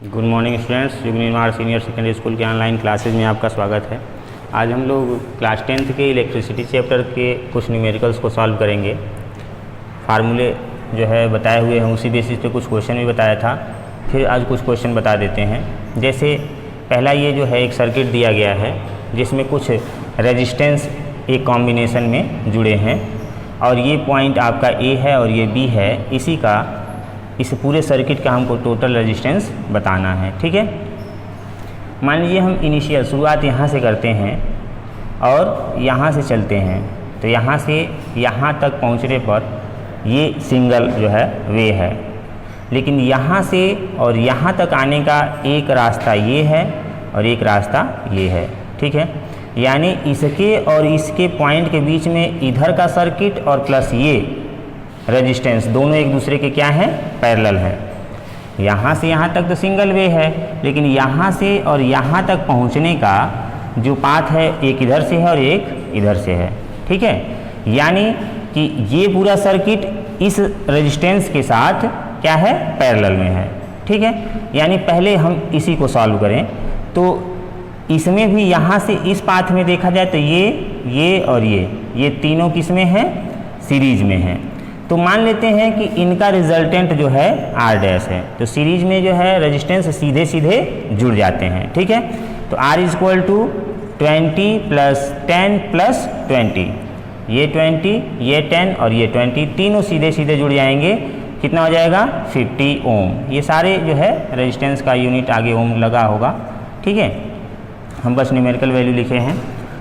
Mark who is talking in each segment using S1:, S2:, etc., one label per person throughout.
S1: Good morning students, युग निर्माण senior secondary school के ऑनलाइन क्लासेज में आपका स्वागत है। आज हम लोग क्लास 10th के इलेक्ट्रिसिटी चैप्टर के कुछ न्यूमेरिकल्स को सॉल्व करेंगे। फार्मूले जो है बताए हुए हैं, उसी बेसिस पे कुछ क्वेश्चन भी बताया था। फिर आज कुछ क्वेश्चन बता देते हैं। जैसे पहला ये जो है एक सर्किट दिया गया है जिसमें कुछ रेजिस्टेंस एक कॉम्बिनेशन में जुड़े हैं और ये पॉइंट आपका ए है और ये बी है। इस पूरे सर्किट का हमको टोटल रेजिस्टेंस बताना है। ठीक है, मान लीजिए हम इनिशियल शुरुआत यहाँ से करते हैं और यहाँ से चलते हैं, तो यहाँ से यहाँ तक पहुँचने पर ये सिंगल जो है वे है, लेकिन यहाँ से और यहाँ तक आने का एक रास्ता ये है और एक रास्ता ये है। ठीक है, यानी इसके और इसके पॉइंट के बीच में इधर का सर्किट और प्लस ये रेजिस्टेंस दोनों एक दूसरे के क्या हैं, पैरेलल है। यहाँ से यहाँ तक तो सिंगल वे है, लेकिन यहाँ से और यहाँ तक पहुँचने का जो पाथ है एक इधर से है और एक इधर से है। ठीक है, यानी कि ये पूरा सर्किट इस रेजिस्टेंस के साथ क्या है, पैरेलल में है। ठीक है, यानी पहले हम इसी को सॉल्व करें तो इसमें भी यहाँ से इस पाथ में देखा जाए तो ये और ये तीनों किस में हैं, सीरीज में हैं। तो मान लेते हैं कि इनका रिजल्टेंट जो है R डैश है, तो सीरीज में जो है रेजिस्टेंस सीधे सीधे जुड़ जाते हैं। ठीक है, तो R equal to 20 plus 10 plus 20, ये 20 ये 10 और ये 20 तीनों सीधे सीधे जुड़ जाएंगे। कितना हो जाएगा, 50 ओम। ये सारे जो है रेजिस्टेंस का यूनिट आगे ओम लगा होगा। ठीक है, हम बस न्यूमेरिकल वैल्यू लिखे हैं,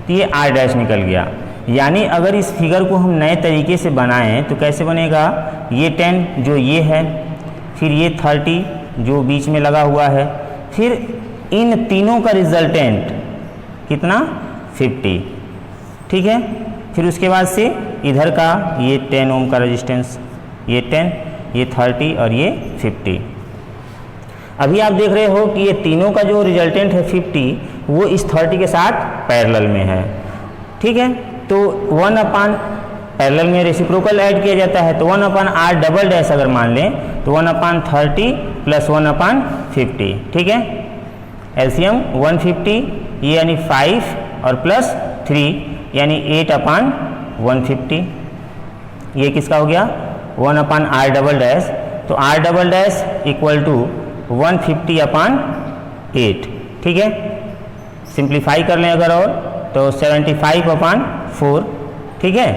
S1: तो ये R डैश निकल गया। यानी अगर इस फिगर को हम नए तरीके से बनाएं तो कैसे बनेगा, ये 10 जो ये है, फिर ये 30 जो बीच में लगा हुआ है, फिर इन तीनों का रिजल्टेंट कितना, 50। ठीक है, फिर उसके बाद से इधर का ये 10 ओम का रेजिस्टेंस, ये 10 ये 30 और ये 50। अभी आप देख रहे हो कि ये तीनों का जो रिजल्टेंट है 50 वो इस 30 के साथ पैरेलल में है। ठीक है, तो 1 अपान पैरेलल में रेसिप्रोकल ऐड किया जाता है, तो 1 अपान R डबल डैश अगर मान लें तो 1 अपान 30 प्लस 1 अपान 50। ठीक है, एलसीएम 150 ये यानी 5 और प्लस 3 यानी 8 अपान 150। ये किसका हो गया, 1 अपान R डबल डैश, तो R double dash equal to 150 upon 8। ठीक है, सिंप्लीफाई कर लें अगर और तो 75 अपान 4। ठीक है,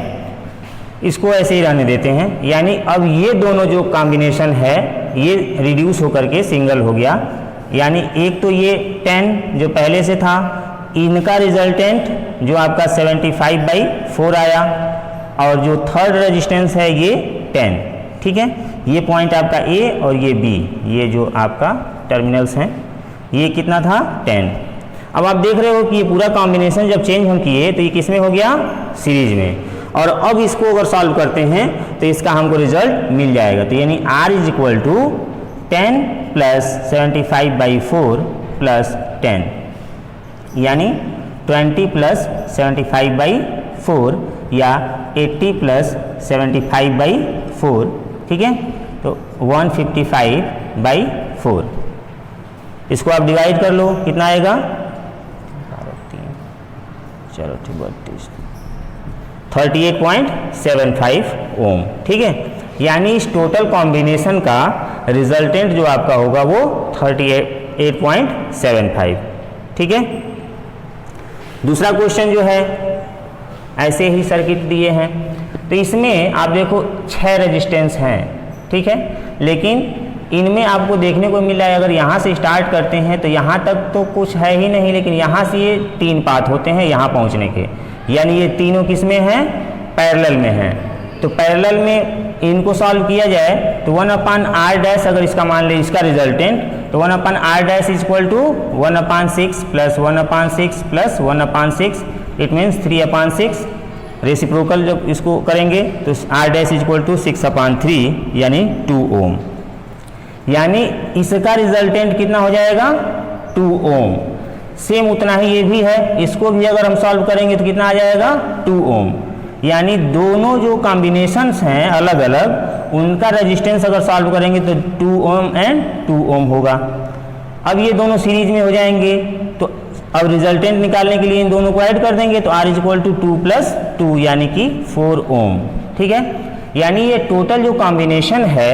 S1: इसको ऐसे ही रहने देते हैं। यानी अब ये दोनों जो कॉम्बिनेशन है ये रिड्यूस होकर के सिंगल हो गया। यानी एक तो ये 10 जो पहले से था, इनका रिजल्टेंट जो आपका 75/4 आया, और जो थर्ड रेजिस्टेंस है ये 10। ठीक है, ये पॉइंट आपका ए और ये बी, ये जो आपका टर्मिनल्स हैं, ये कितना था, 10। अब आप देख रहे हो कि ये पूरा कॉम्बिनेशन जब चेंज हम किए तो ये किस में हो गया, सीरीज में। और अब इसको अगर सॉल्व करते हैं तो इसका हमको रिजल्ट मिल जाएगा। तो यानी R is equal to 10 plus 75/4 plus 10, यानी 20 प्लस 75/4 या 80 प्लस 75/4। ठीक है, तो 155/4। इसको आप डिवाइड कर लो, कितना आएगा, चलो ठीक 38.75 ओम। ठीक है, यानी इस टोटल कॉम्बिनेशन का रिजल्टेंट जो आपका होगा वो 38.75। ठीक है, दूसरा क्वेश्चन जो है ऐसे ही सर्किट दिए हैं, तो इसमें आप देखो 6 रेजिस्टेंस हैं। ठीक है, लेकिन इनमें आपको देखने को मिल रहा है, अगर यहाँ से स्टार्ट करते हैं तो यहाँ तक तो कुछ है ही नहीं, लेकिन यहाँ से ये 3 पाथ होते हैं यहाँ पहुँचने के, यानी ये तीनों किस में हैं, पैरेलल में हैं। तो पैरेलल में इनको सॉल्व किया जाए तो 1 अपान R डैश अगर इसका मान ले इसका रिजल्टेंट, तो 1 upon R dash is equal to 1 upon 6 plus 1 upon 6 plus 1 upon 6, it means 3 upon 6। Reciprocal जब इसको करेंगे तो R dash is equal to 6 upon 3 यानी 2 ओम। यानी इसका रिजल्टेंट कितना हो जाएगा, 2 ओम। सेम उतना ही ये भी है, इसको भी अगर हम सॉल्व करेंगे तो कितना आ जाएगा, 2 ओम। यानी दोनों जो कॉम्बिनेशंस हैं अलग अलग, उनका रेजिस्टेंस अगर सॉल्व करेंगे तो 2 ओम एंड 2 ओम होगा। अब ये दोनों सीरीज में हो जाएंगे, तो अब रिजल्टेंट निकालने के लिए इन दोनों को ऐड कर देंगे, तो R इक्वल टू 2 + 2 यानी कि 4 ओम। ठीक है, यानी ये टोटल जो कॉम्बिनेशन है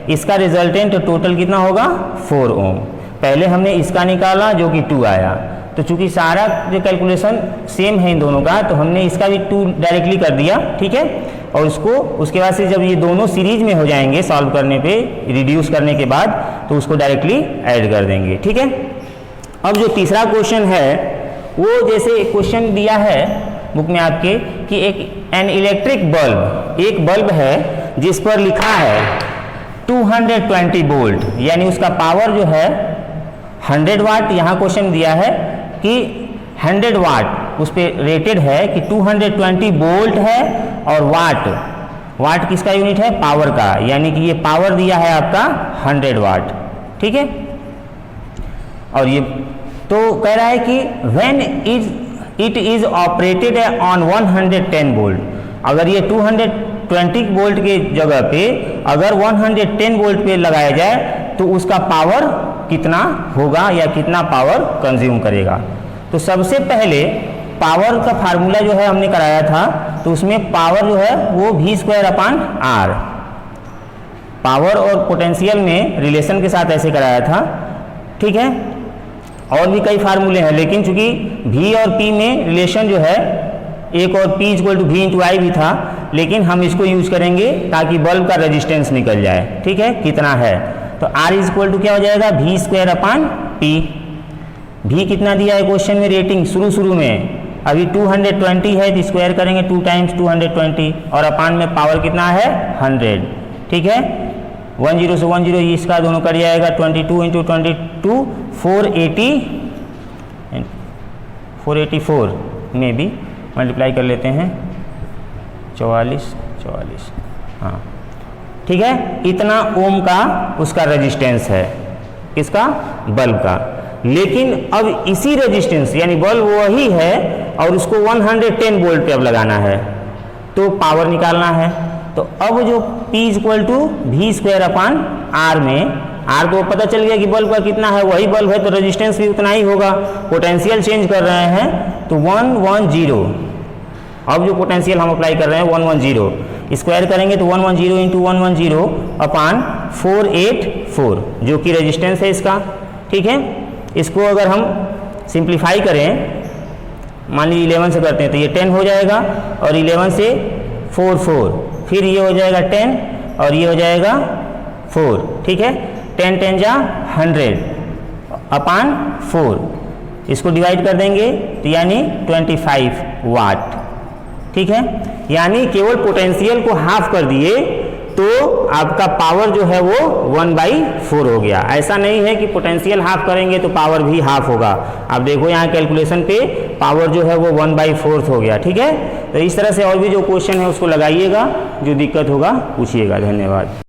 S1: इसका रिजल्टेंट टोटल कितना होगा 4 ओम। पहले हमने इसका निकाला जो कि 2 आया, तो चूंकि सारा जो कैलकुलेशन सेम है इन दोनों का, तो हमने इसका भी 2 डायरेक्टली कर दिया। ठीक है, और उसके बाद से जब ये दोनों सीरीज में हो जाएंगे सॉल्व करने पे, रिड्यूस करने के बाद, तो उसको डायरेक्टली ऐड कर देंगे। ठीक है, अब जो तीसरा क्वेश्चन है वो जैसे क्वेश्चन दिया है बुक में आपके कि एन इलेक्ट्रिक बल्ब, एक बल्ब है जिस पर लिखा है 220 वोल्ट, यानी उसका पावर जो है 100 वाट। यहाँ क्वेश्चन दिया है कि 100 वाट उस पर रेटेड है कि 220 वोल्ट है, और वाट किसका यूनिट है, पावर का, यानी कि ये पावर दिया है आपका 100 वाट। ठीक है, और ये तो कह रहा है कि when it is operated on 110 volt, अगर ये 220 वोल्ट के जगह पे अगर 110 वोल्ट पे लगाया जाए तो उसका पावर कितना होगा या कितना पावर कंज्यूम करेगा। तो सबसे पहले पावर का फार्मूला जो है हमने कराया था, तो उसमें पावर जो है वो V²/R, पावर और पोटेंशियल में रिलेशन के साथ ऐसे कराया था। ठीक है, और भी कई फार्मूले हैं, लेकिन चूंकि V और P में रिलेशन जो है एक और P = V × I भी था, लेकिन हम इसको यूज करेंगे ताकि बल्ब का रेजिस्टेंस निकल जाए। ठीक है, कितना है, तो R = क्या हो जाएगा V²/P। V कितना दिया है क्वेश्चन में रेटिंग शुरू में, अभी 220 है तो स्क्वायर करेंगे 2 × 220, और अपान में पावर कितना है 100। ठीक है, 10 से 10 इसका दोनों कर जाएगा 22 × 22 484 में भी मल्टीप्लाई कर लेते हैं 44। हाँ, ठीक है, इतना ओम का उसका रेजिस्टेंस है, किसका, बल्ब का। लेकिन अब इसी रेजिस्टेंस यानी बल्ब वही है और उसको 110 वोल्ट पे अब लगाना है, तो पावर निकालना है। तो अब जो P = V²/R में R तो पता चल गया कि बल्ब का कितना है, वही बल्ब है तो रेजिस्टेंस भी उतना ही होगा। पोटेंशियल चेंज कर रहे हैं तो 110, अब जो पोटेंशियल हम अप्लाई कर रहे हैं 110, स्क्वायर करेंगे तो 110 × 110 अपान 484 जो कि रेजिस्टेंस है इसका। ठीक है, इसको अगर हम सिंप्लीफाई करें, मान लीजिए 11 से करते हैं तो ये 10 हो जाएगा, और 11 से 4, फिर ये हो जाएगा 10 और ये हो जाएगा 4। ठीक है, 10 10 जा 100 अपान 4, इसको डिवाइड कर देंगे तो यानी 25 वाट। ठीक है, यानी केवल पोटेंशियल को हाफ कर दिए तो आपका पावर जो है वो 1/4 हो गया। ऐसा नहीं है कि पोटेंशियल हाफ करेंगे तो पावर भी हाफ होगा। आप देखो यहाँ कैलकुलेशन पे पावर जो है वो 1/4 हो गया। ठीक है, तो इस तरह से और भी जो क्वेश्चन है उसको लगाइएगा, जो दिक्कत होगा पूछिएगा। धन्यवाद।